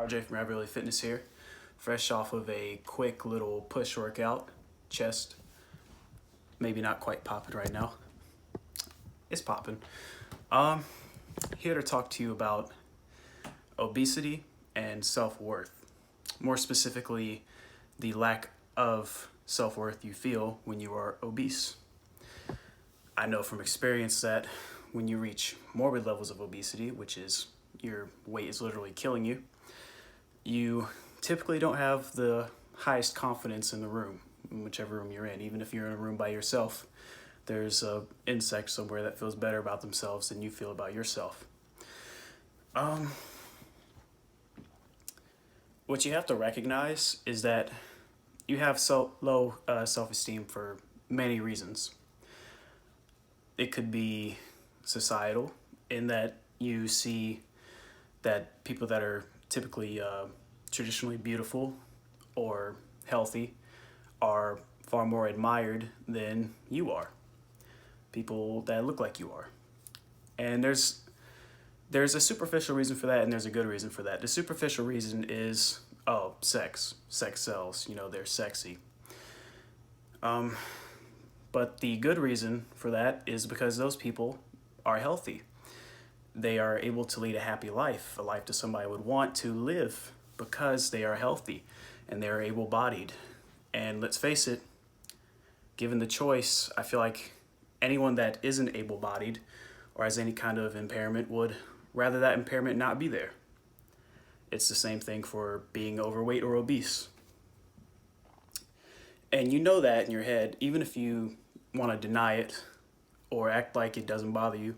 RJ from Ravioli Fitness here, fresh off of a quick little push workout, chest, maybe not quite popping right now. It's popping. Um, Here to talk to you about obesity and self-worth. More specifically, the lack of self-worth you feel when you are obese. I know from experience that when you reach morbid levels of obesity, which is your weight is literally killing you, you typically don't have the highest confidence in the room, in whichever room you're in. Even if you're in a room by yourself, there's a insect somewhere that feels better about themselves than you feel about yourself. What you have to recognize is that you have so low self-esteem for many reasons. It could be societal, in that you see that people that are typically traditionally beautiful or healthy are far more admired than you are. People that look like you are. And there's a superficial reason for that, and there's a good reason for that. The superficial reason is, sex. Sex sells, they're sexy. But the good reason for that is because those people are healthy. They are able to lead a happy life, a life that somebody would want to live because they are healthy and they are able-bodied. And let's face it, given the choice, I feel like anyone that isn't able-bodied or has any kind of impairment would rather that impairment not be there. It's the same thing for being overweight or obese. And you know that in your head, even if you want to deny it or act like it doesn't bother you,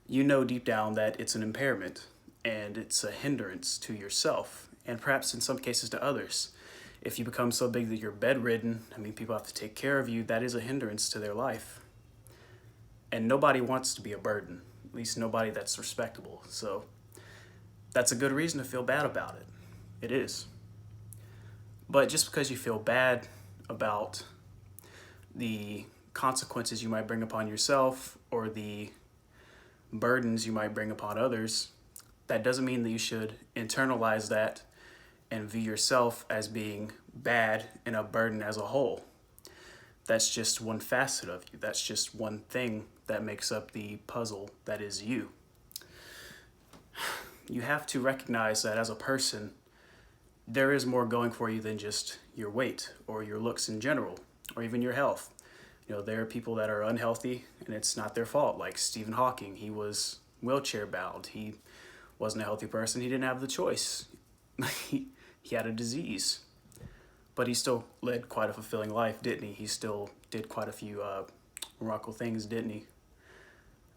you know deep down that it's an impairment and it's a hindrance to yourself and perhaps in some cases to others. If you become so big that you're bedridden, people have to take care of you, that is a hindrance to their life. And nobody wants to be a burden, at least nobody that's respectable. So that's a good reason to feel bad about it. It is. But just because you feel bad about the consequences you might bring upon yourself or the burdens you might bring upon others, that doesn't mean that you should internalize that and view yourself as being bad and a burden as a whole. That's just one facet of you. That's just one thing that makes up the puzzle that is you. You have to recognize that as a person, there is more going for you than just your weight or your looks in general, or even your health. There are people that are unhealthy and it's not their fault, like Stephen Hawking. He was wheelchair bound. He wasn't a healthy person. He didn't have the choice. He had a disease. But he still led quite a fulfilling life, didn't he? He still did quite a few remarkable things, didn't he?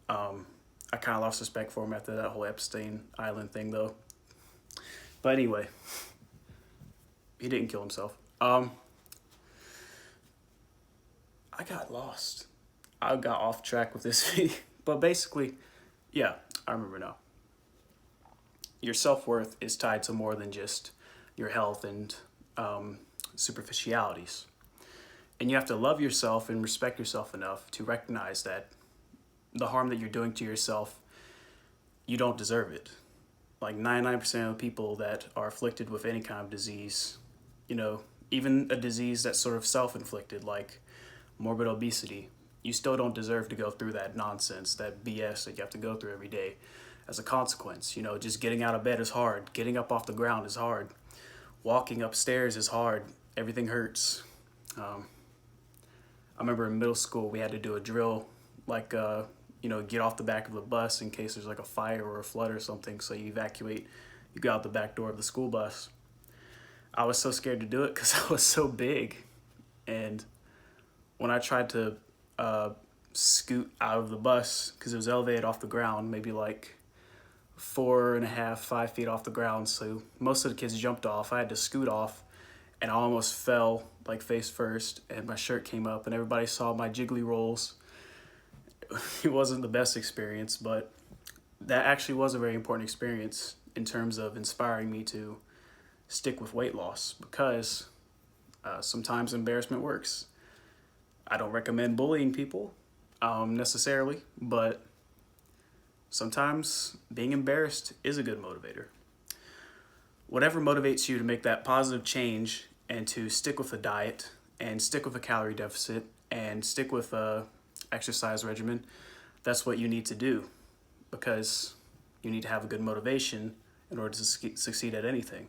I kind of lost respect for him after that whole Epstein Island thing, though. But anyway, he didn't kill himself. I got lost. I got off track with this video. But basically, yeah, I remember now. Your self-worth is tied to more than just your health and superficialities. And you have to love yourself and respect yourself enough to recognize that the harm that you're doing to yourself, you don't deserve it. Like 99% of the people that are afflicted with any kind of disease, even a disease that's sort of self-inflicted, like morbid obesity, you still don't deserve to go through that nonsense, that BS that you have to go through every day as a consequence. Just getting out of bed is hard. Getting up off the ground is hard. Walking upstairs is hard. Everything hurts. I remember in middle school we had to do a drill, like, get off the back of the bus in case there's like a fire or a flood or something. So you evacuate, you go out the back door of the school bus. I was so scared to do it because I was so big. And when I tried to scoot out of the bus, because it was elevated off the ground, maybe like 4.5, 5 feet off the ground. So most of the kids jumped off. I had to scoot off and I almost fell like face first and my shirt came up and everybody saw my jiggly rolls. It wasn't the best experience, but that actually was a very important experience in terms of inspiring me to stick with weight loss, because sometimes embarrassment works. I don't recommend bullying people necessarily, but sometimes being embarrassed is a good motivator. Whatever motivates you to make that positive change and to stick with a diet and stick with a calorie deficit and stick with a exercise regimen, that's what you need to do, because you need to have a good motivation in order to succeed at anything.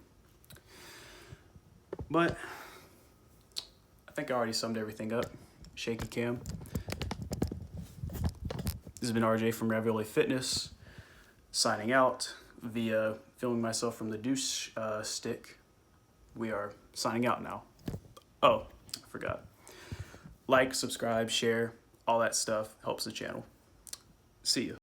But I think I already summed everything up. Shaky cam. This has been RJ from Ravioli Fitness, signing out via filming myself from the douche stick. We are signing out now. Oh, I forgot. Like, subscribe, share, all that stuff helps the channel. See you.